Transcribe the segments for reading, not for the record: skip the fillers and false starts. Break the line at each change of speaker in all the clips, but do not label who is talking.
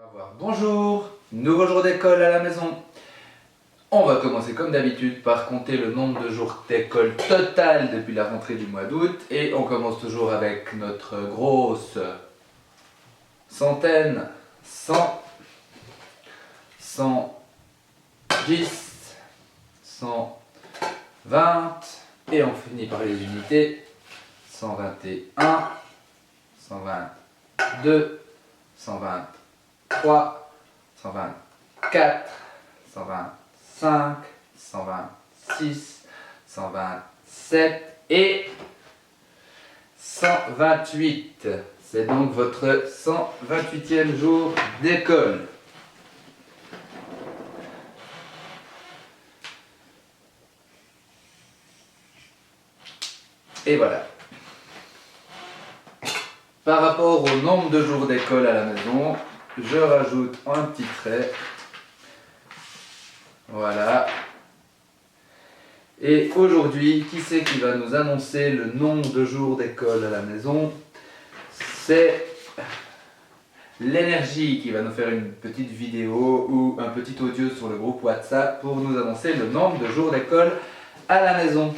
Au revoir. Bonjour, nouveau jour d'école à la maison. On va commencer comme d'habitude par compter le nombre de jours d'école total depuis la rentrée du mois d'août. Et on commence toujours avec notre grosse centaine, 100, 110, 120 et on finit par les unités. 121, 122, 123, 124, 125, 126, 127 et 128. C'est donc votre 128e jour d'école. Et voilà. Par rapport au nombre de jours d'école à la maison, je rajoute un petit trait. Voilà. Et aujourd'hui, qui c'est qui va nous annoncer le nombre de jours d'école à la maison? C'est l'énergie qui va nous faire une petite vidéo ou un petit audio sur le groupe WhatsApp pour nous annoncer le nombre de jours d'école à la maison.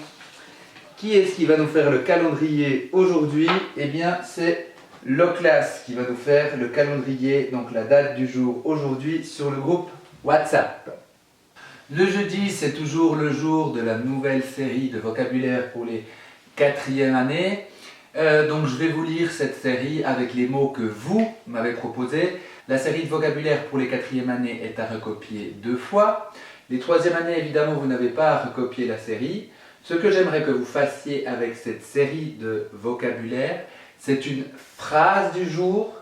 Qui est-ce qui va nous faire le calendrier aujourd'hui? Eh bien, c'est Loclas qui va nous faire le calendrier, donc la date du jour aujourd'hui sur le groupe WhatsApp. Le jeudi, c'est toujours le jour de la nouvelle série de vocabulaire pour les 4e années. Donc je vais vous lire cette série avec les mots que vous m'avez proposés. La série de vocabulaire pour les 4e années est à recopier 2 fois. Les 3e années, évidemment, vous n'avez pas à recopier la série. Ce que j'aimerais que vous fassiez avec cette série de vocabulaire, c'est une phrase du jour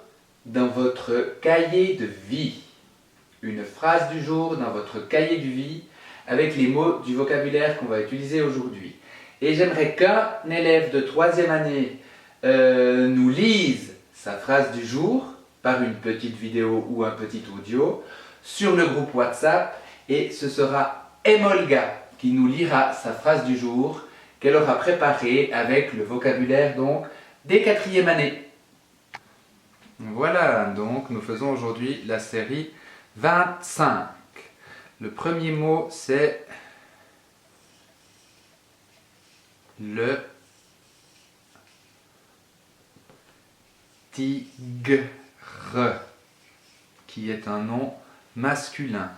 dans votre cahier de vie. Une phrase du jour dans votre cahier de vie avec les mots du vocabulaire qu'on va utiliser aujourd'hui. Et j'aimerais qu'un élève de 3e année nous lise sa phrase du jour par une petite vidéo ou un petit audio sur le groupe WhatsApp et ce sera Emolga qui nous lira sa phrase du jour qu'elle aura préparée avec le vocabulaire donc des 4e années. Voilà, donc nous faisons aujourd'hui la série 25. Le premier mot c'est le tigre, qui est un nom masculin.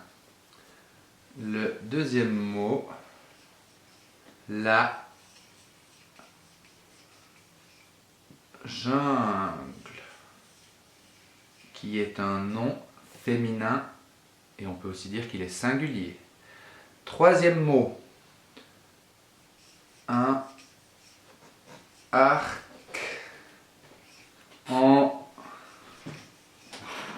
Le deuxième mot, la jungle, qui est un nom féminin et on peut aussi dire qu'il est singulier. Troisième mot, un arc en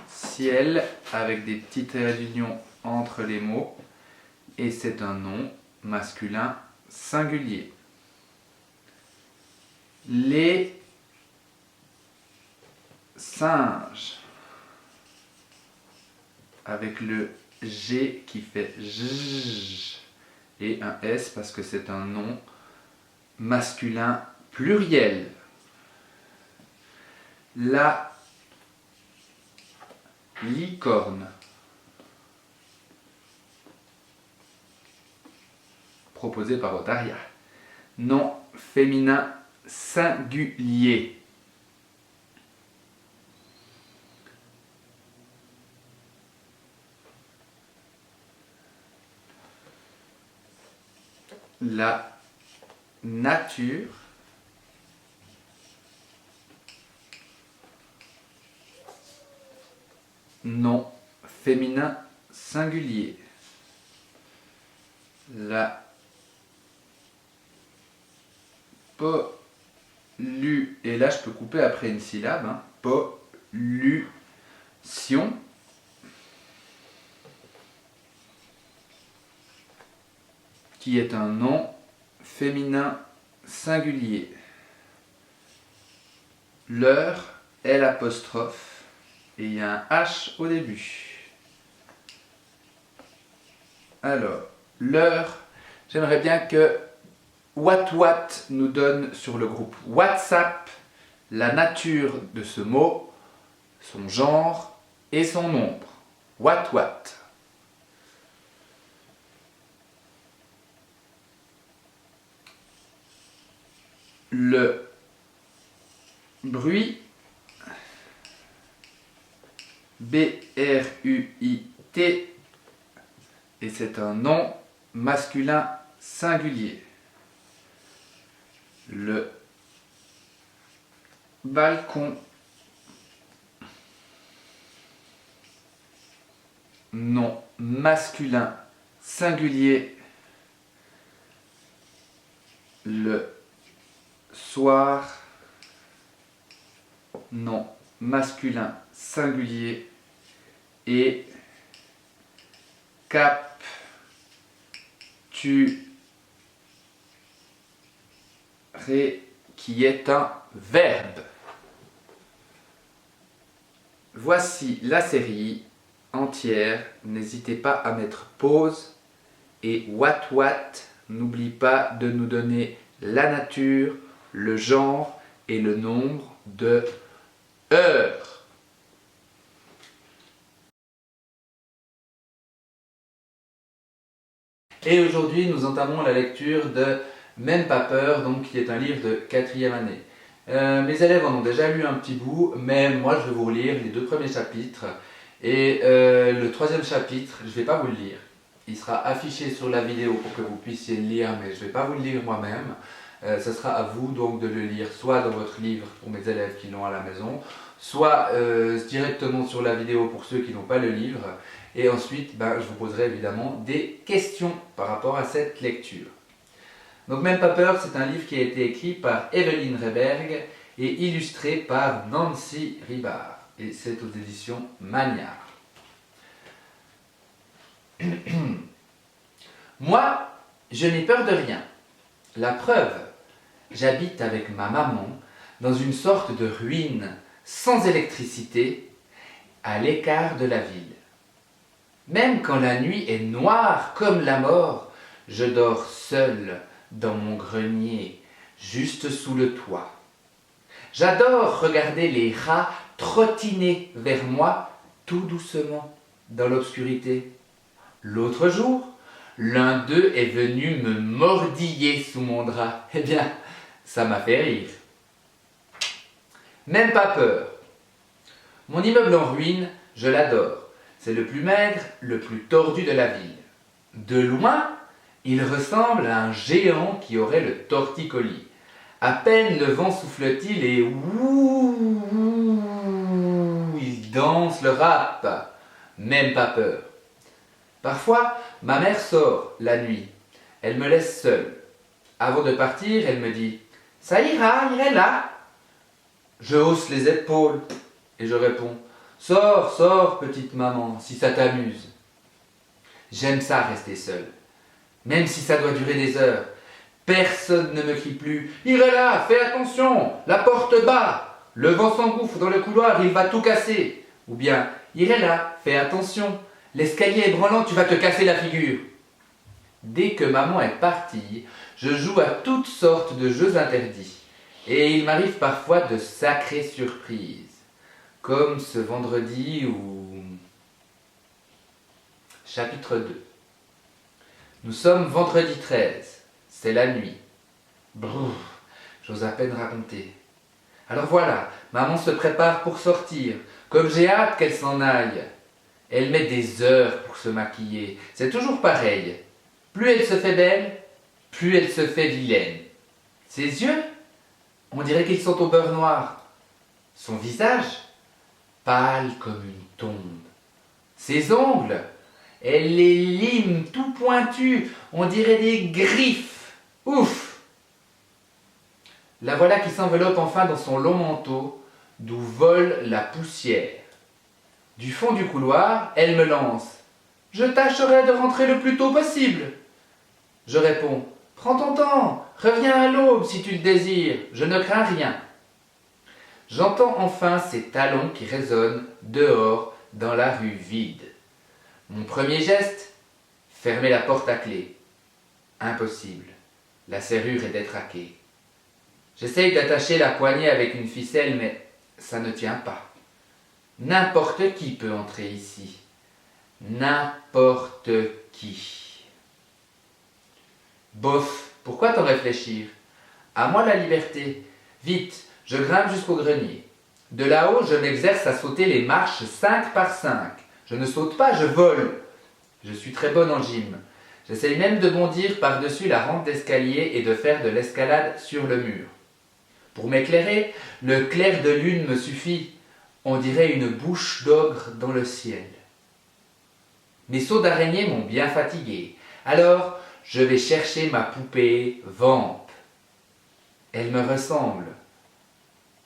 ciel avec des petits traits d'union entre les mots et c'est un nom masculin singulier. Les singes avec le G qui fait J et un S parce que c'est un nom masculin pluriel. La licorne proposé par Otaria. Nom féminin singulier. La nature nom féminin singulier. La et là je peux couper après une syllabe, hein, pollution, qui est un nom féminin singulier. L'heure, L apostrophe, et il y a un H au début. Alors, l'heure, j'aimerais bien que What nous donne sur le groupe WhatsApp la nature de ce mot, son genre et son ombre. What. Le bruit, B-R-U-I-T, et c'est un nom masculin singulier. Le balcon, nom masculin singulier. Le soir, nom masculin singulier. Et capturer, qui est un verbe. Voici la série entière. N'hésitez pas à mettre pause. Et what, n'oublie pas de nous donner la nature, le genre et le nombre de heures. Et aujourd'hui, nous entamons la lecture de Même pas peur, donc, qui est un livre de 4e année. Mes élèves en ont déjà lu un petit bout, mais moi je vais vous relire les 2 premiers chapitres. Et le 3e chapitre, je ne vais pas vous le lire. Il sera affiché sur la vidéo pour que vous puissiez le lire, mais je ne vais pas vous le lire moi-même. Ce sera à vous donc de le lire soit dans votre livre pour mes élèves qui l'ont à la maison, soit directement sur la vidéo pour ceux qui n'ont pas le livre. Et ensuite, je vous poserai évidemment des questions par rapport à cette lecture. Donc Même pas peur, c'est un livre qui a été écrit par Evelyne Reberg et illustré par Nancy Ribard. Et c'est aux éditions Magnard. Moi, je n'ai peur de rien. La preuve, j'habite avec ma maman dans une sorte de ruine sans électricité à l'écart de la ville. Même quand la nuit est noire comme la mort, je dors seul dans mon grenier, juste sous le toit. J'adore regarder les rats trottiner vers moi tout doucement dans l'obscurité. L'autre jour, l'un d'eux est venu me mordiller sous mon drap. Eh bien, ça m'a fait rire. Même pas peur. Mon immeuble en ruine, je l'adore. C'est le plus maigre, le plus tordu de la ville. De loin, il ressemble à un géant qui aurait le torticolis. À peine le vent souffle-t-il et ouh, il danse le rap. Même pas peur. Parfois, ma mère sort la nuit. Elle me laisse seule. Avant de partir, elle me dit « Ça ira, irai là ». Je hausse les épaules et je réponds « Sors, sors, petite maman, si ça t'amuse ». J'aime ça rester seule, même si ça doit durer des heures. Personne ne me crie plus « Irai là, fais attention, la porte bat, le vent s'engouffre dans le couloir, il va tout casser ». Ou bien « Irai là, fais attention, l'escalier est branlant, tu vas te casser la figure ». Dès que maman est partie, je joue à toutes sortes de jeux interdits. Et il m'arrive parfois de sacrées surprises, comme ce vendredi où... Chapitre 2. Nous sommes vendredi 13, c'est la nuit. Brrr, j'ose à peine raconter. Alors voilà, maman se prépare pour sortir, comme j'ai hâte qu'elle s'en aille. Elle met des heures pour se maquiller, c'est toujours pareil. Plus elle se fait belle, plus elle se fait vilaine. Ses yeux, on dirait qu'ils sont au beurre noir. Son visage, pâle comme une tombe. Ses ongles, elle les lime tout pointus, on dirait des griffes. Ouf! La voilà qui s'enveloppe enfin dans son long manteau, d'où vole la poussière. Du fond du couloir, elle me lance. « Je tâcherai de rentrer le plus tôt possible. » Je réponds. « Prends ton temps, reviens à l'aube si tu le désires, je ne crains rien. » J'entends enfin ses talons qui résonnent dehors dans la rue vide. Mon premier geste, fermer la porte à clé. Impossible, la serrure est détraquée. J'essaye d'attacher la poignée avec une ficelle, mais ça ne tient pas. N'importe qui peut entrer ici. N'importe qui. Bof, pourquoi t'en réfléchir? À moi la liberté. Vite, je grimpe jusqu'au grenier. De là-haut, je m'exerce à sauter les marches 5 par 5. Je ne saute pas, je vole. Je suis très bonne en gym. J'essaye même de bondir par-dessus la rampe d'escalier et de faire de l'escalade sur le mur. Pour m'éclairer, le clair de lune me suffit. On dirait une bouche d'ogre dans le ciel. Mes sauts d'araignée m'ont bien fatigué. Alors, je vais chercher ma poupée Vamp. Elle me ressemble.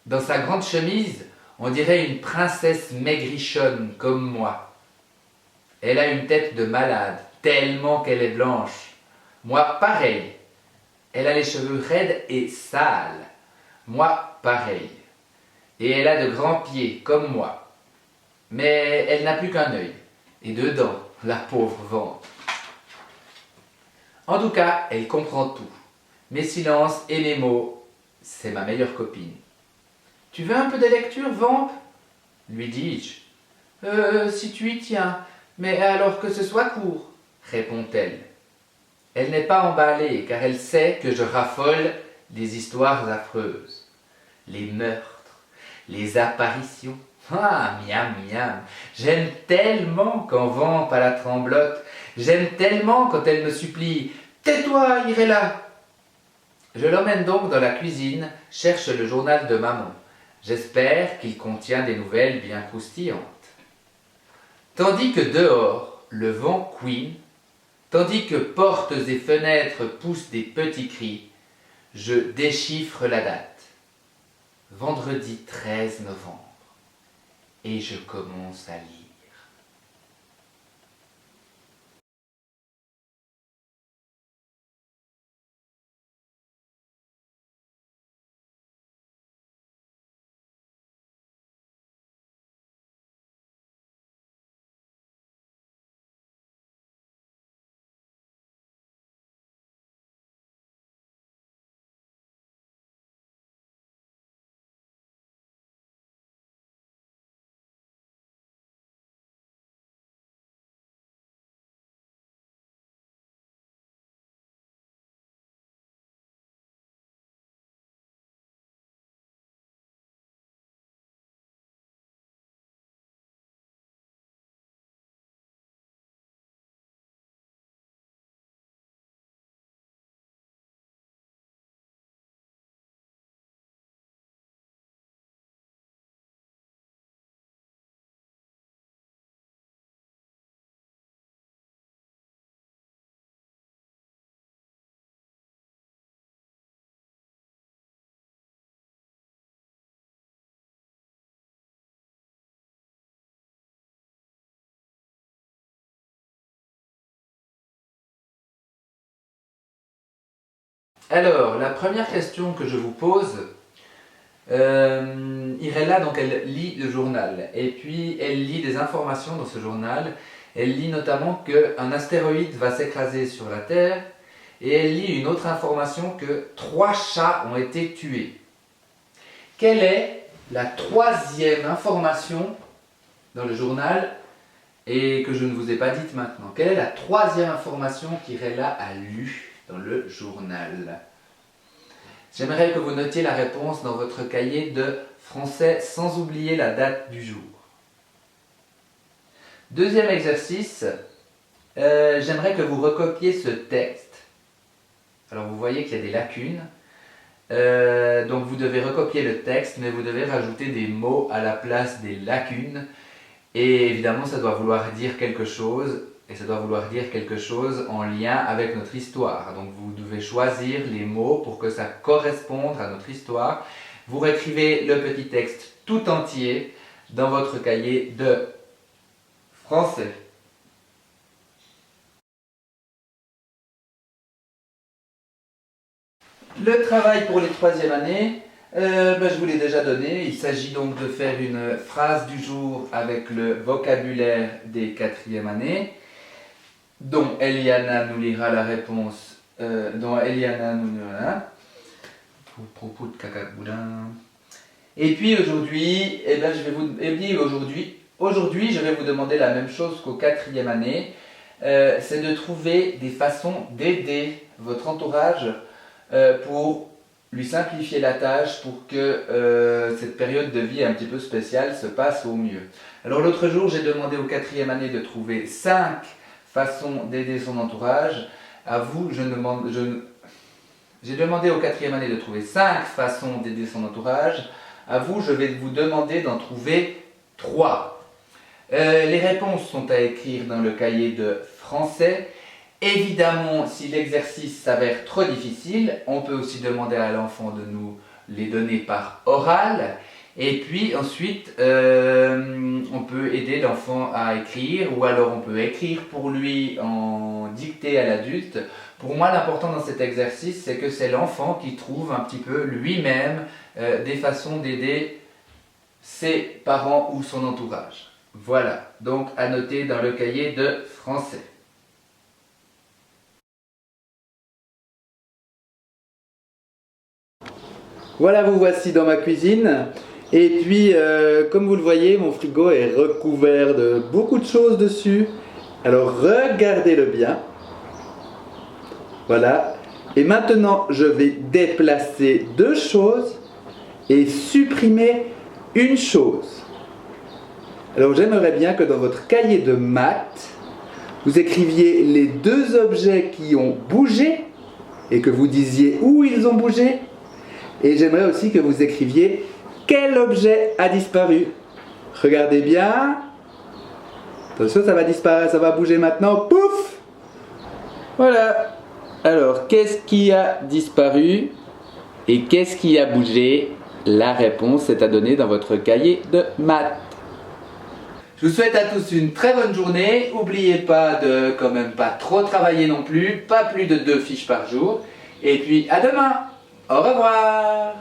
Dans sa grande chemise, on dirait une princesse maigrichonne comme moi. Elle a une tête de malade, tellement qu'elle est blanche. Moi, pareil. Elle a les cheveux raides et sales. Moi, pareil. Et elle a de grands pieds, comme moi. Mais elle n'a plus qu'un œil. Et deux dents, la pauvre Vamp. En tout cas, elle comprend tout. Mes silences et mes mots, c'est ma meilleure copine. Tu veux un peu de lecture, Vamp? Lui dis-je. Si tu y tiens, mais alors que ce soit court, répond-elle. Elle n'est pas emballée, car elle sait que je raffole des histoires affreuses. Les meurtres, les apparitions. Ah, miam, miam. J'aime tellement quand Vamp à la tremblote. J'aime tellement quand elle me supplie. Tais-toi, Irella. Je l'emmène donc dans la cuisine, cherche le journal de maman. J'espère qu'il contient des nouvelles bien croustillantes. Tandis que dehors, le vent couine, tandis que portes et fenêtres poussent des petits cris, je déchiffre la date. Vendredi 13 novembre. Et je commence à lire. Alors, la première question que je vous pose, Irella, donc elle lit le journal et puis elle lit des informations dans ce journal. Elle lit notamment qu'un astéroïde va s'écraser sur la Terre et elle lit une autre information que 3 chats ont été tués. Quelle est la troisième information dans le journal et que je ne vous ai pas dite maintenant? Quelle est la troisième information qu'Irella a lue dans le journal? J'aimerais que vous notiez la réponse dans votre cahier de français sans oublier la date du jour. Deuxième exercice, j'aimerais que vous recopiez ce texte. Alors vous voyez qu'il y a des lacunes. Donc vous devez recopier le texte, mais vous devez rajouter des mots à la place des lacunes. Et évidemment, ça doit vouloir dire quelque chose. Et ça doit vouloir dire quelque chose en lien avec notre histoire. Donc vous devez choisir les mots pour que ça corresponde à notre histoire. Vous réécrivez le petit texte tout entier dans votre cahier de français. Le travail pour les troisième années, je vous l'ai déjà donné. Il s'agit donc de faire une phrase du jour avec le vocabulaire des quatrièmes années, dont Eliana nous lira la réponse, dont Eliana nous lira propos de cacaboulin. Et puis aujourd'hui, eh ben, aujourd'hui, je vais vous demander la même chose qu'au 4e année. C'est de trouver des façons d'aider votre entourage pour lui simplifier la tâche pour que cette période de vie un petit peu spéciale se passe au mieux. Alors l'autre jour, j'ai demandé au 4e année de trouver 5 façons d'aider son entourage. À vous, j'ai demandé au 4e année de trouver 5 façons d'aider son entourage. À vous, je vais vous demander d'en trouver 3. Les réponses sont à écrire dans le cahier de français. Évidemment, si l'exercice s'avère trop difficile, on peut aussi demander à l'enfant de nous les donner par oral. Et puis ensuite, on peut aider l'enfant à écrire, ou alors on peut écrire pour lui en dictée à l'adulte. Pour moi, l'important dans cet exercice, c'est que c'est l'enfant qui trouve un petit peu lui-même des façons d'aider ses parents ou son entourage. Voilà, donc à noter dans le cahier de français. Voilà, vous voici dans ma cuisine. Et puis, comme vous le voyez, mon frigo est recouvert de beaucoup de choses dessus. Alors, regardez-le bien. Voilà. Et maintenant, je vais déplacer 2 choses et supprimer une chose. Alors, j'aimerais bien que dans votre cahier de maths, vous écriviez les 2 objets qui ont bougé et que vous disiez où ils ont bougé. Et j'aimerais aussi que vous écriviez quel objet a disparu. Regardez bien. Attention, ça va disparaître, ça va bouger maintenant. Pouf! Voilà. Alors, qu'est-ce qui a disparu et qu'est-ce qui a bougé? La réponse est à donner dans votre cahier de maths. Je vous souhaite à tous une très bonne journée. N'oubliez pas de quand même pas trop travailler non plus. Pas plus de 2 fiches par jour. Et puis à demain. Au revoir.